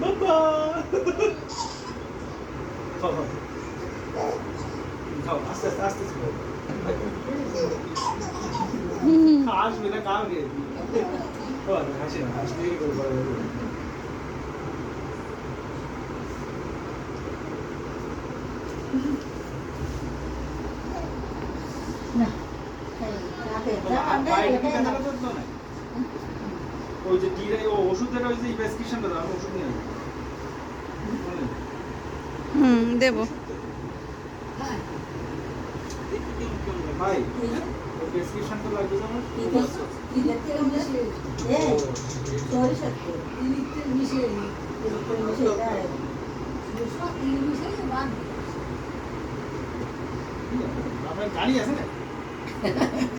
বাবা খাও আস্তে আস্তে আস্তে আসবে না কাউকে হাসি না হাসতে ওই যে ডিরাই ও ওষুধের ওই যে প্রেসক্রিপশনটা দাও আমি ওষুধ নিয়ে আসবো দেব ভাই প্রেসক্রিপশন তো লাগবে আমার আপনার গাড়ি আছে না